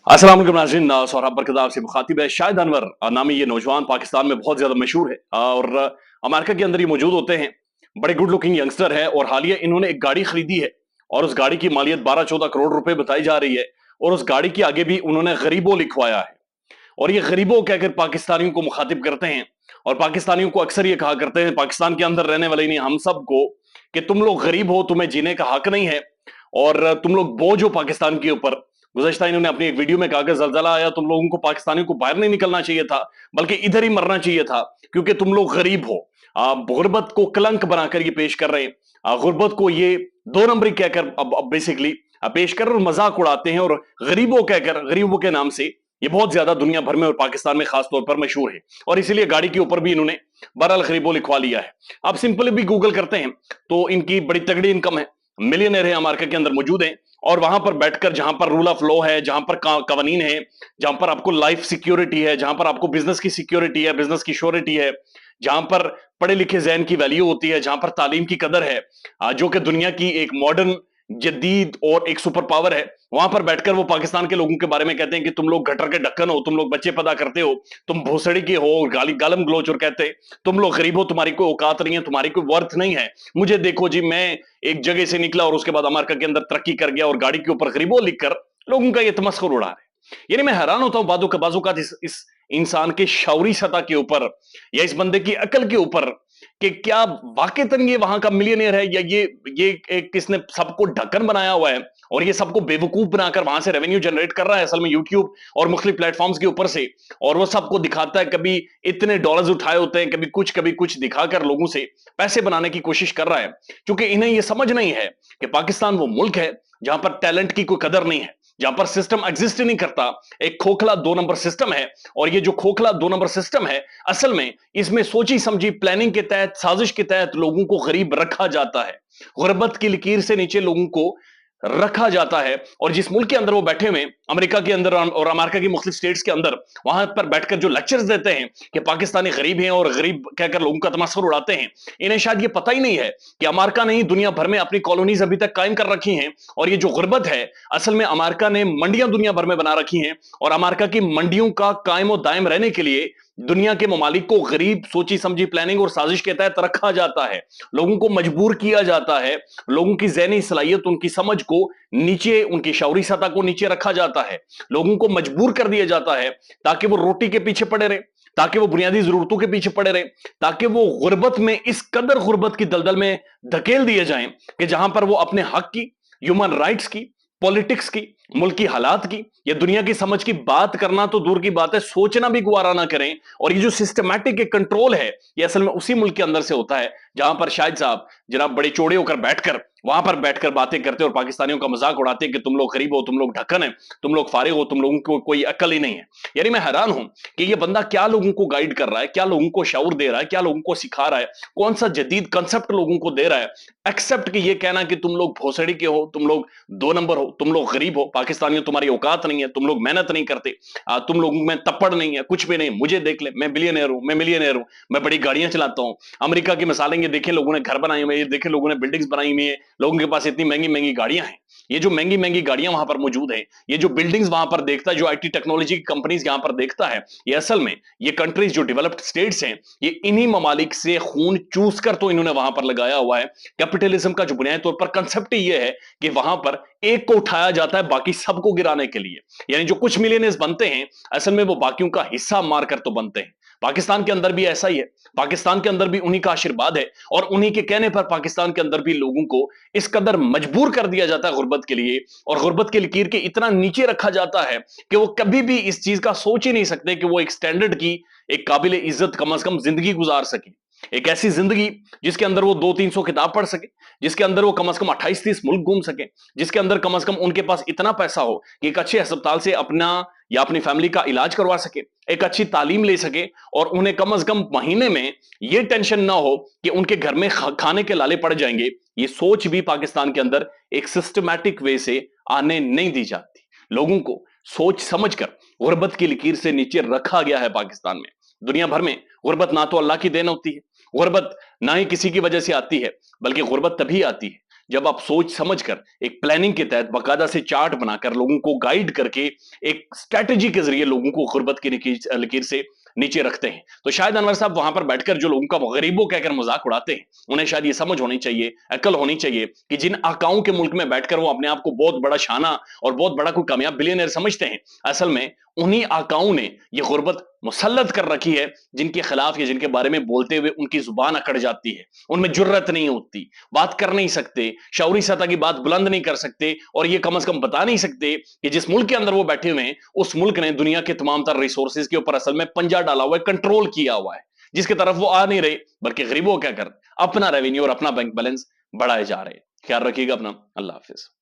अस्सलाम वालेकुम नाज़रीन, सोहराब बरकत से मुखातिब है शाहिद अनवर नामी ये नौजवान पाकिस्तान में बहुत ज्यादा मशहूर है और अमेरिका के अंदर ये मौजूद होते हैं। बड़े गुड लुकिंग यंगस्टर है और हालिया इन्होंने एक गाड़ी खरीदी है और उस गाड़ी की मालियत 12-14 करोड़ रुपए बताई जा रही है और उस गाड़ी के आगे भी उन्होंने गरीबों लिखवाया है और ये गरीबों कहकर पाकिस्तानियों को मुखातिब करते हैं और पाकिस्तानियों को अक्सर ये कहा करते हैं, पाकिस्तान के अंदर रहने वाले नहीं हम सबको, कि तुम लोग गरीब हो, तुम्हें जीने का हक नहीं है और तुम लोग बोझ हो पाकिस्तान के ऊपर। गुज़श्ता इन्होंने अपनी एक वीडियो में कहा कि ज़लज़ला आया, तुम लोगों को पाकिस्तानियों को बाहर नहीं निकलना चाहिए था बल्कि इधर ही मरना चाहिए था क्योंकि तुम लोग गरीब हो। गुर्बत को कलंक बनाकर ये पेश कर रहे हैं, गुर्बत को ये दो नंबरी कहकर अब बेसिकली पेश कर और मजाक उड़ाते हैं और गरीबों कहकर, गरीबों के नाम से ये बहुत ज्यादा दुनिया भर में और पाकिस्तान में खास तौर पर मशहूर है और इसीलिए गाड़ी के ऊपर भी इन्होंने बहरहाल गरीबों लिखवा लिया है। आप सिंपली भी गूगल करते हैं तो इनकी बड़ी तगड़ी इनकम है, मिलियनर है, अमेरिका के अंदर मौजूद है और वहां पर बैठकर जहां पर रूल ऑफ लॉ है, जहां पर कवानीन है, जहां पर आपको लाइफ सिक्योरिटी है, जहां पर आपको बिजनेस की सिक्योरिटी है, बिजनेस की श्योरिटी है, जहां पर पढ़े लिखे जैन की वैल्यू होती है, जहां पर तालीम की कदर है, जो कि दुनिया की एक मॉडर्न जदीद और एक सुपर पावर है, वहां पर बैठकर वो पाकिस्तान के लोगों के बारे में कहते हैं कि तुम लोग गटर के ढक्कन हो, तुम लोग बच्चे पैदा करते हो, तुम भोसड़ी के हो, गाली गालम गलोच और कहते तुम लोग गरीब हो, तुम्हारी कोई औकात नहीं है, तुम्हारी कोई वर्थ नहीं है। मुझे देखो जी, मैं एक जगह से निकला और उसके बाद अमेरिका के अंदर तरक्की कर गया और गाड़ी के ऊपर गरीबों लिखकर लोगों का ये तमस्खुर उड़ा रहे। यानी मैं हैरान होता हूं बाजू का इस इंसान के शौरी सतह के ऊपर या इस बंदे की अकल के ऊपर कि क्या वाकईतन ये वहां का मिलियनेयर है या ये एक किसने सबको ढक्कन बनाया हुआ है और ये सबको बेवकूफ बनाकर वहां से रेवेन्यू जनरेट कर रहा है असल में यूट्यूब और मुख्तलिफ प्लेटफॉर्म्स के ऊपर से, और वो सबको दिखाता है, कभी इतने डॉलर्स उठाए होते हैं, कभी कुछ दिखाकर लोगों से पैसे बनाने की कोशिश कर रहा है क्योंकि इन्हें यह समझ नहीं है कि पाकिस्तान वो मुल्क है जहां पर टैलेंट की कोई कदर नहीं है, जहां पर सिस्टम एग्जिस्ट नहीं करता, एक खोखला दो नंबर सिस्टम है और ये जो खोखला दो नंबर सिस्टम है असल में इसमें सोची समझी प्लानिंग के तहत, साजिश के तहत लोगों को गरीब रखा जाता है, गुर्बत की लकीर से नीचे लोगों को रखा जाता है। और जिस मुल्क के अंदर वो बैठे हुए, अमेरिका के अंदर और अमेरिका की मुख्तलिफ स्टेट्स के अंदर, वहां पर बैठकर जो लेक्चर्स देते हैं कि पाकिस्तानी गरीब हैं और गरीब कहकर लोगों का तमस्खुर उड़ाते हैं, इन्हें शायद ये पता ही नहीं है कि अमेरिका ने ही दुनिया भर में अपनी कॉलोनीज अभी तक कायम कर रखी हैं और ये जो गुर्बत है असल में अमेरिका ने मंडियां दुनिया भर में बना रखी हैं और अमेरिका की मंडियों का कायम और दायम रहने के लिए दुनिया के ममालिक को गरीब सोची समझी प्लानिंग और साजिश के तहत रखा जाता है, लोगों को मजबूर किया जाता है, लोगों की ज़हनी सलाहियत, उनकी समझ को नीचे, उनकी शौरी सतह को नीचे रखा जाता है, लोगों को मजबूर कर दिया जाता है ताकि वो रोटी के पीछे पड़े रहे, ताकि वो बुनियादी जरूरतों के पीछे पड़े रहे, ताकि वो गुर्बत में, इस कदर गुर्बत की दलदल में धकेल दिए जाएं कि जहां पर वो अपने हक की, ह्यूमन राइट्स की, पॉलिटिक्स की, मुल्क की हालात की या दुनिया की समझ की बात करना तो दूर की बात है, सोचना भी गुवारा ना करें। और ये जो सिस्टमैटिक कंट्रोल है ये असल में उसी मुल्क के अंदर से होता है जहां पर शाहिद साहब जनाब बड़े चौड़े होकर बैठकर, वहां पर बैठकर बातें करते और पाकिस्तानियों का मजाक उड़ाते हैं कि तुम लोग गरीब हो, तुम लोग ढक्कन है, तुम लोग फारिग हो, तुम लोगों को कोई अकल ही नहीं है। यानी मैं हैरान हूं कि ये बंदा क्या लोगों को गाइड कर रहा है, क्या लोगों को शऊर दे रहा है, क्या लोगों को सिखा रहा है, कौन सा जदीद कंसेप्ट लोगों को दे रहा है, एक्सेप्ट कि ये कहना कि तुम लोग भोसड़ी के हो, तुम लोग दो नंबर हो, तुम लोग गरीब हो, पाकिस्तानियों तुम्हारी औकात नहीं है, तुम लोग मेहनत नहीं करते, तुम लोगों में तप्पड़ नहीं है, कुछ भी नहीं, मुझे देख ले, मैं बिलियनर हूं, मैं मिलियनर हूं, मैं बड़ी गाड़ियां चलाता हूं। अमेरिका की मिसालें ये देखें, लोगों ने घर बनाए हुए, ये देखें लोगों ने बिल्डिंग्स बनाई हुई है, लोगों के पास इतनी महंगी महंगी गाड़ियां हैं। ये जो महंगी महंगी गाड़ियां वहां पर मौजूद है, ये जो बिल्डिंग्स वहां पर देखता है, जो आईटी टेक्नोलॉजी की कंपनीज यहां पर देखता है, ये असल में ये कंट्रीज जो डेवलप्ड स्टेट्स हैं ये इन्हीं ममालिक से खून चूस कर तो इन्होंने वहां पर लगाया हुआ है। कैपिटलिज्म का जो बुनियादी तौर पर कंसेप्ट ही ये है कि वहां पर एक को उठाया जाता है बाकी सबको गिराने के लिए, यानी जो कुछ मिलियनर्स बनते हैं असल में वो बाकियों का हिस्सा मारकर तो बनते हैं। पाकिस्तान के अंदर भी ऐसा ही है, पाकिस्तान के अंदर भी उन्हीं का आशीर्वाद है और उन्हीं के कहने पर पाकिस्तान के अंदर भी लोगों को इस कदर मजबूर कर दिया जाता है गुर्बत के लिए और गुर्बत की लकीर के इतना नीचे रखा जाता है कि वो कभी भी इस चीज का सोच ही नहीं सकते कि वो एक स्टैंडर्ड की, एक काबिल इज्जत कम से कम जिंदगी गुजार सके, एक ऐसी जिंदगी जिसके अंदर वो 200-300 किताब पढ़ सके, जिसके अंदर वो कम से कम 28-30 मुल्क घूम सके, जिसके अंदर कम से कम उनके पास इतना पैसा हो कि एक अच्छे अस्पताल से अपना या अपनी फैमिली का इलाज करवा सके, एक अच्छी तालीम ले सके और उन्हें कम से कम महीने में ये टेंशन ना हो कि उनके घर में खाने के लाले पड़ जाएंगे। ये सोच भी पाकिस्तान के अंदर एक सिस्टमैटिक वे से आने नहीं दी जाती। लोगों को सोच समझकर गुर्बत की लकीर से नीचे रखा गया है पाकिस्तान में। दुनिया भर में गुर्बत ना तो अल्लाह की देन होती है, गुर्बत ना ही किसी की वजह से आती है, बल्कि गुर्बत तभी आती है جب آپ سوچ سمجھ کر ایک پلاننگ کے تحت باقاعدہ سے چارٹ بنا کر لوگوں کو گائیڈ کر کے ایک اسٹریٹجی کے ذریعے لوگوں کو غربت کی لکیر سے نیچے رکھتے ہیں، تو شاید انور صاحب وہاں پر بیٹھ کر جو لوگوں کا غریبوں کہہ کر مذاق اڑاتے ہیں، انہیں شاید یہ سمجھ ہونی چاہیے، عقل ہونی چاہیے کہ جن آقاؤں کے ملک میں بیٹھ کر وہ اپنے آپ کو بہت بڑا شانہ اور بہت بڑا کوئی کامیاب بلینئر سمجھتے ہیں، اصل میں انہی آقاؤں نے یہ غربت مسلط کر رکھی ہے، جن کے خلاف یا جن کے بارے میں بولتے ہوئے ان کی زبان اکڑ جاتی ہے، ان میں جرت نہیں ہوتی، بات کر نہیں سکتے، شعوری سطح کی بات بلند نہیں کر سکتے، اور یہ کم از کم بتا نہیں سکتے کہ جس ملک کے اندر وہ بیٹھے ہوئے ہیں اس ملک نے دنیا کے تمام تر ریسورسز کے اوپر اصل میں پنجہ ڈالا ہوا ہے، کنٹرول کیا ہوا ہے، جس کی طرف وہ آ نہیں رہے، بلکہ غریبوں کیا کر اپنا ریونیو اور اپنا بینک بیلنس بڑھائے جا رہے ہیں۔ خیال رکھیے گا اپنا، اللہ حافظ۔